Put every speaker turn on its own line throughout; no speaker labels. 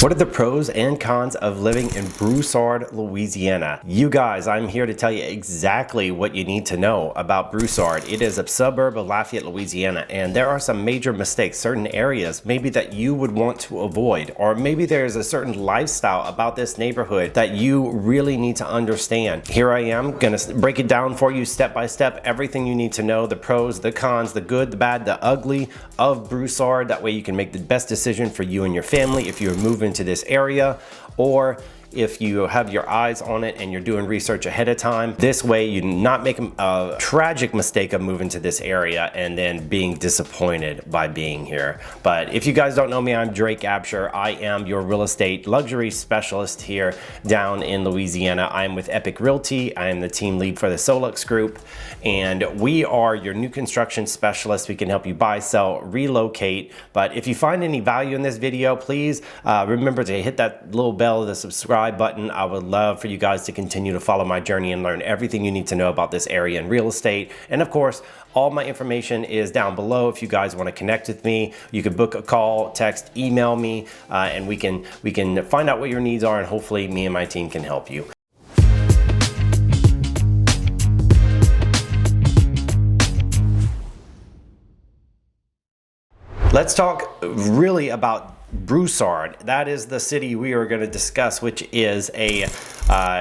What are the pros and cons of living in Broussard, Louisiana? You guys, I'm here to tell you exactly what you need to know about Broussard. It is a suburb of Lafayette, Louisiana, and there are some major mistakes, certain areas maybe that you would want to avoid, or maybe there's a certain lifestyle about this neighborhood that you really need to understand. Here I am gonna break it down for you step by step, everything you need to know, the pros, the cons, the good, the bad, the ugly of Broussard. That way you can make the best decision for you and your family if you're moving to this area, or if you have your eyes on it and you're doing research ahead of time. This way you not make a tragic mistake of moving to this area and then being disappointed by being here. But if you guys don't know me, I'm Drake Abshire. I am your real estate luxury specialist here down in Louisiana. I am with Epic Realty. I am the team lead for the Solux Group, and we are your new construction specialist. We can help you buy, sell, relocate. But if you find any value in this video, please remember to hit that little bell, the subscribe button. I would love for you guys to continue to follow my journey and learn everything you need to know about this area in real estate. And of course, all my information is down below. If you guys want to connect with me, you can book a call, text, email me, and we can find out what your needs are, and hopefully me and my team can help you. Let's talk really about Broussard. That is the city we are going to discuss, which is it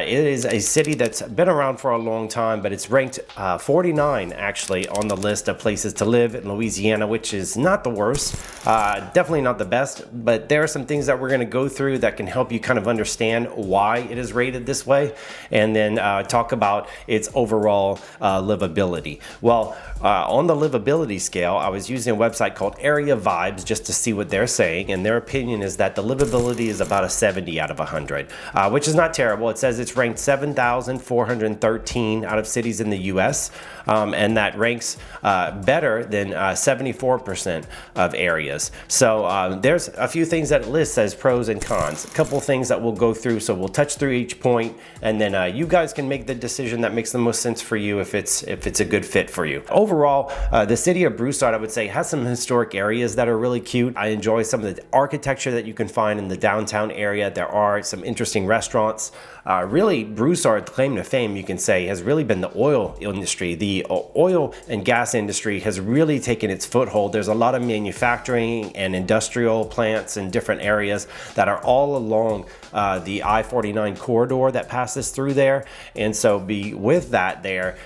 is a city that's been around for a long time, but it's ranked 49 actually on the list of places to live in Louisiana, which is not the worst, definitely not the best, but there are some things that we're going to go through that can help you kind of understand why it is rated this way, and then talk about its overall livability. Well, on the livability scale, I was using a website called Area Vibes just to see what they're saying, and their opinion is that the livability is about a 70 out of 100, which is not terrible. It says it's ranked 7,413 out of cities in the US, and that ranks better than 74% of areas. So there's a few things that it lists as pros and cons, a couple things that we'll go through, so we'll touch through each point, and then you guys can make the decision that makes the most sense for you if it's a good fit for you. Overall, the city of Broussard, I would say, has some historic areas that are really cute. I enjoy some of the architecture that you can find in the downtown area. There are some interesting restaurants. Really, Broussard's claim to fame, you can say, has really been the oil industry. The oil and gas industry has really taken its foothold. There's a lot of manufacturing and industrial plants in different areas that are all along the I-49 corridor that passes through there. And so with that there,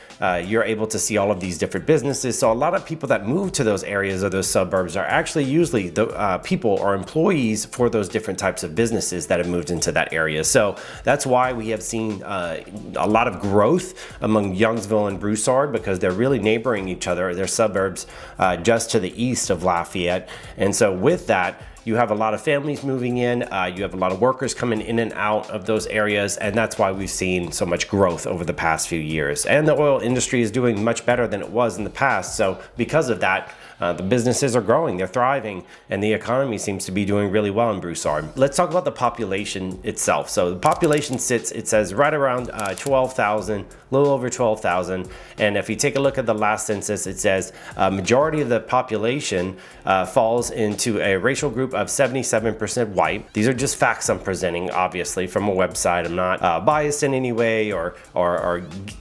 you're able to see all of these different businesses. So a lot of people that move to those areas or those suburbs are actually usually the people or employees for those different types of businesses that have moved into that area. So that's why we have seen a lot of growth among Youngsville and Broussard, because they're really neighboring each other. They're suburbs just to the east of Lafayette. And so with that, you have a lot of families moving in, you have a lot of workers coming in and out of those areas, and that's why we've seen so much growth over the past few years. And the oil industry is doing much better than it was in the past, so because of that, the businesses are growing, they're thriving, and the economy seems to be doing really well in Broussard. Let's talk about the population itself. So the population sits, it says, right around 12,000, a little over 12,000. And if you take a look at the last census, it says a majority of the population falls into a racial group of 77% white. These are just facts I'm presenting, obviously, from a website. I'm not biased in any way or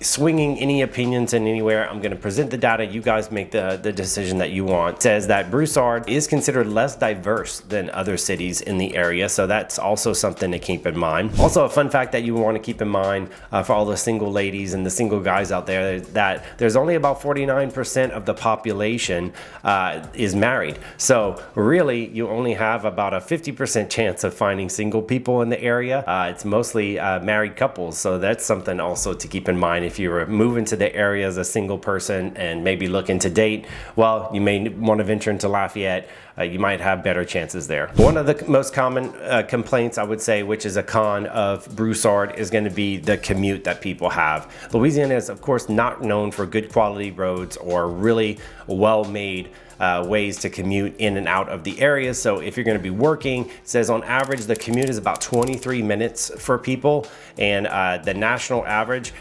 swinging any opinions in anywhere. I'm going to present the data. You guys make the decision that you want. It says that Broussard is considered less diverse than other cities in the area, so that's also something to keep in mind. Also, a fun fact that you want to keep in mind for all the single ladies and the single guys out there, that there's only about 49% of the population is married. So really, you only have about a 50% chance of finding single people in the area. It's mostly married couples, so that's something also to keep in mind. If you're moving to the area as a single person and maybe looking to date, well, you may want to venture into Lafayette. You might have better chances there. One of the most common complaints, I would say, which is a con of Broussard, is going to be the commute that people have. Louisiana is, of course, not known for good quality roads or really well-made ways to commute in and out of the area. So if you're going to be working, it says on average the commute is about 23 minutes for people, and the national average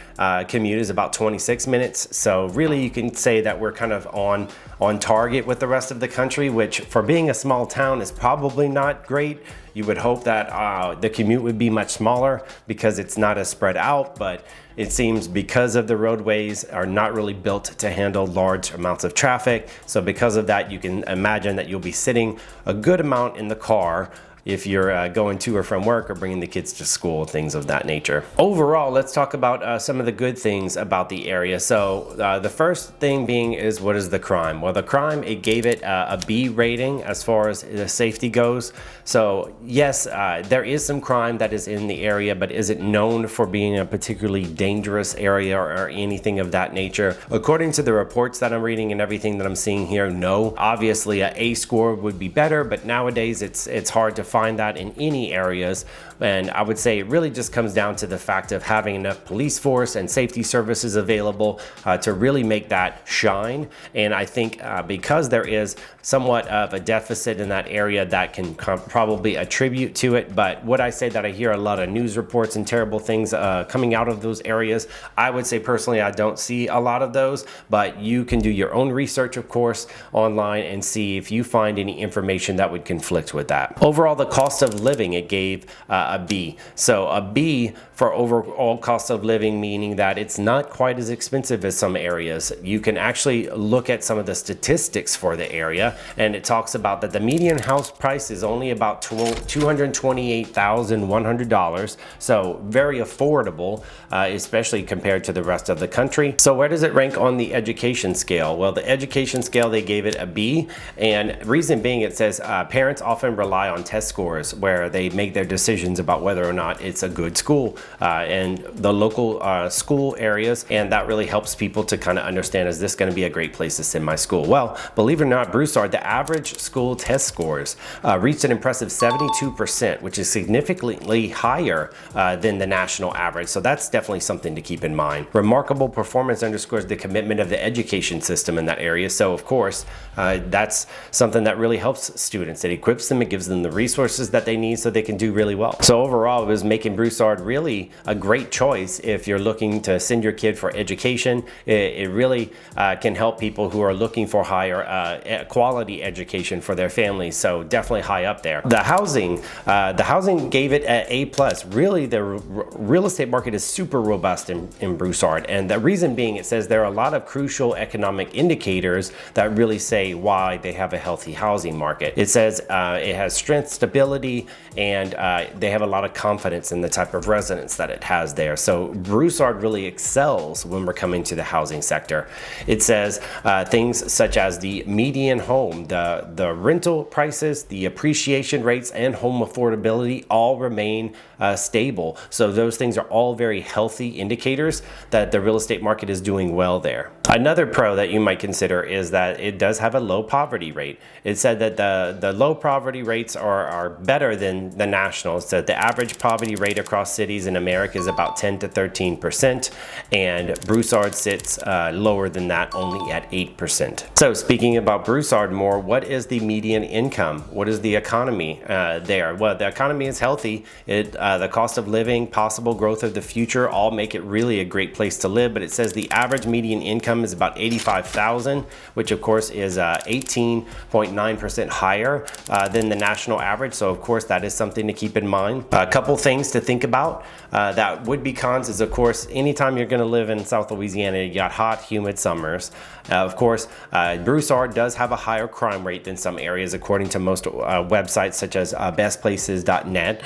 commute is about 26 minutes. So really you can say that we're kind of on target with the rest of the country, which for being a small town is probably not great. You would hope that the commute would be much smaller because it's not as spread out, but it seems because of the roadways are not really built to handle large amounts of traffic. So because of that, you can imagine that you'll be sitting a good amount in the car if you're going to or from work or bringing the kids to school, things of that nature. Overall, let's talk about some of the good things about the area. So the first thing being is, what is the crime? Well, the crime, it gave it a B rating as far as the safety goes. So yes, there is some crime that is in the area, but is it known for being a particularly dangerous area or anything of that nature? According to the reports that I'm reading and everything that I'm seeing here, no. Obviously, an A score would be better, but nowadays it's hard to find that in any areas. And I would say it really just comes down to the fact of having enough police force and safety services available to really make that shine. And I think because there is somewhat of a deficit in that area, that can probably attribute to it. But would I say that I hear a lot of news reports and terrible things coming out of those areas? I would say personally, I don't see a lot of those, but you can do your own research, of course, online and see if you find any information that would conflict with that. Overall, the cost of living, it gave a B. So a B for overall cost of living, meaning that it's not quite as expensive as some areas. You can actually look at some of the statistics for the area, and it talks about that the median house price is only about $228,100. So very affordable, especially compared to the rest of the country. So where does it rank on the education scale? Well, the education scale, they gave it a B, and reason being, it says parents often rely on test scores where they make their decisions about whether or not it's a good school and the local school areas, and that really helps people to kind of understand, is this going to be a great place to send my school? Well, believe it or not, Broussard, the average school test scores reached an impressive 72%, which is significantly higher than the national average. So that's definitely something to keep in mind. Remarkable performance underscores the commitment of the education system in that area. So of course, that's something that really helps students. It equips them, it gives them the resources that they need so they can do really well. So overall, it was making Broussard really a great choice if you're looking to send your kid for education. It really can help people who are looking for higher quality education for their families. So definitely high up there. The housing gave it an A+. Really, the real estate market is super robust in Broussard, and the reason being, it says there are a lot of crucial economic indicators that really say why they have a healthy housing market. It says it has strength, stability, and they have a lot of confidence in the type of residents that it has there. So Broussard really excels when we're coming to the housing sector. It says things such as the median home, the rental prices, the appreciation rates, and home affordability all remain stable. So those things are all very healthy indicators that the real estate market is doing well there. Another pro that you might consider is that it does have a low poverty rate. It said that the low poverty rates are better than the national. So the average poverty rate across cities in America is about 10 to 13%, and Broussard sits lower than that, only at 8%. So speaking about Broussard more, what is the median income? What is the economy there? Well, the economy is healthy. The cost of living, possible growth of the future, all make it really a great place to live. But it says the average median income is about $85,000, which of course is 18.9% higher than the national average. So of course that is something to keep in mind. A couple things to think about that would be cons is, of course, anytime you're going to live in South Louisiana, you got hot, humid summers. Of course, Broussard does have a higher crime rate than some areas, according to most websites such as bestplaces.net,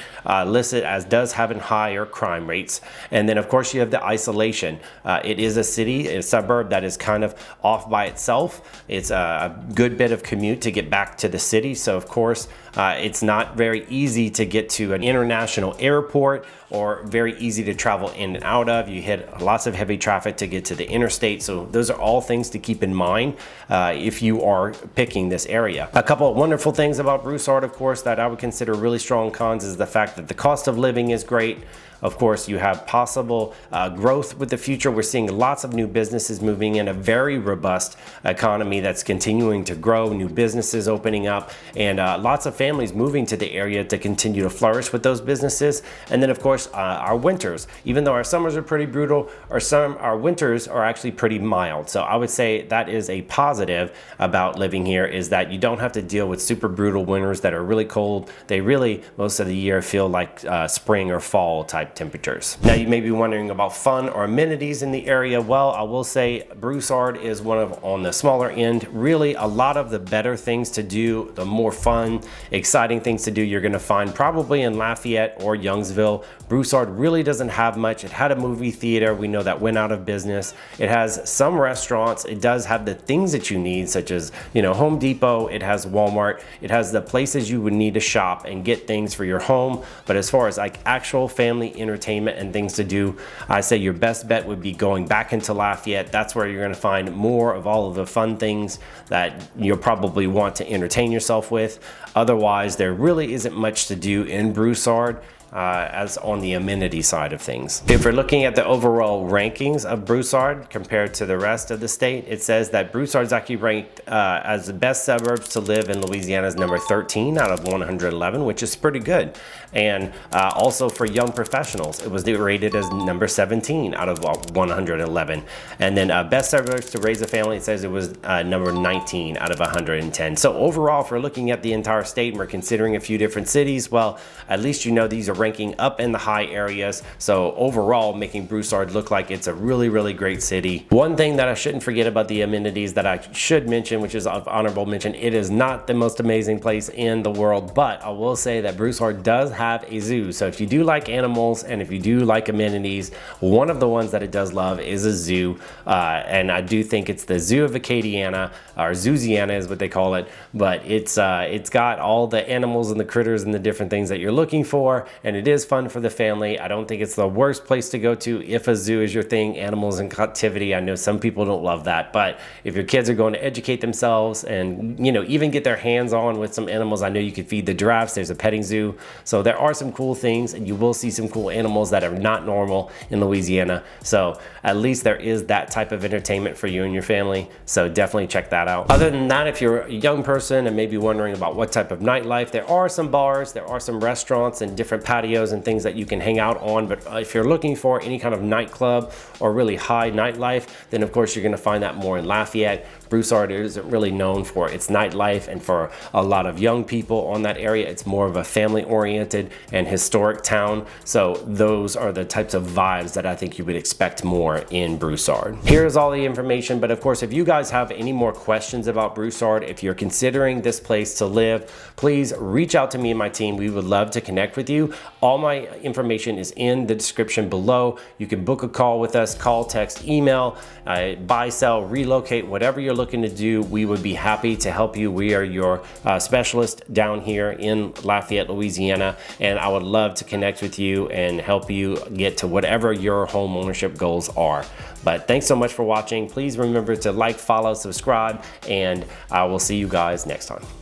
listed as does have higher crime rates. And then, of course, you have the isolation. It is a city, a suburb that is kind of off by itself. It's a good bit of commute to get back to the city. So, of course, it's not very easy to get to an international airport or very easy to travel in and out of. You hit lots of heavy traffic to get to the interstate. So those are all things to keep in mind if you are picking this area. A couple of wonderful things about Broussard, of course, that I would consider really strong cons is the fact that the cost of living is great. Of course, you have possible growth with the future. We're seeing lots of new businesses moving in, a very robust economy that's continuing to grow, new businesses opening up, and lots of families moving to the area to continue to flourish with those businesses. And then of course, our winters, even though our summers are pretty brutal, our winters are actually pretty mild. So I would say that is a positive about living here, is that you don't have to deal with super brutal winters that are really cold. They really, most of the year, feel like spring or fall type temperatures. Now you may be wondering about fun or amenities in the area. Well, I will say Broussard is on the smaller end. Really, a lot of the better things to do, the more fun, exciting things to do, you're gonna find probably in Lafayette or Youngsville. Broussard really doesn't have much. It had a movie theater. We know that went out of business. It has some restaurants. It does have the things that you need, such as, Home Depot. It has Walmart. It has the places you would need to shop and get things for your home. But as far as like actual family entertainment and things to do, I say your best bet would be going back into Lafayette. That's where you're going to find more of all of the fun things that you'll probably want to entertain yourself with. Otherwise, there really isn't much to do in Broussard. As on the amenity side of things. If we're looking at the overall rankings of Broussard compared to the rest of the state, it says that Broussard is actually ranked as the best suburbs to live in Louisiana as number 13 out of 111, which is pretty good. And also for young professionals, it was rated as number 17 out of 111. And then best suburbs to raise a family, it says it was number 19 out of 110. So overall, if we're looking at the entire state and we're considering a few different cities, well, at least these are ranking up in the high areas. So overall, making Broussard look like it's a really, really great city. One thing that I shouldn't forget about the amenities that I should mention, which is of honorable mention, it is not the most amazing place in the world, but I will say that Broussard does have a zoo. So if you do like animals and if you do like amenities, one of the ones that it does love is a zoo. And I do think it's the Zoo of Acadiana, or Zooziana is what they call it. But it's got all the animals and the critters and the different things that you're looking for. And it is fun for the family. I don't think it's the worst place to go to if a zoo is your thing, animals in captivity. I know some people don't love that, but if your kids are going to educate themselves and, even get their hands on with some animals, I know you could feed the giraffes. There's a petting zoo. So there are some cool things, and you will see some cool animals that are not normal in Louisiana. So at least there is that type of entertainment for you and your family. So definitely check that out. Other than that, if you're a young person and maybe wondering about what type of nightlife, there are some bars, there are some restaurants and different patios and things that you can hang out on. But if you're looking for any kind of nightclub or really high nightlife, then of course you're going to find that more in Lafayette. Broussard isn't really known for its nightlife, and for a lot of young people on that area, it's more of a family-oriented and historic town. So those are the types of vibes that I think you would expect more in Broussard. Here's all the information, but of course, if you guys have any more questions about Broussard, if you're considering this place to live, please reach out to me and my team. We would love to connect with you. All my information is in the description below. You can book a call with us, call, text, email, buy, sell, relocate, whatever you're looking to do, we would be happy to help you. We are your specialist down here in Lafayette, Louisiana, and I would love to connect with you and help you get to whatever your home ownership goals are. But thanks so much for watching. Please remember to like, follow, subscribe, and I will see you guys next time.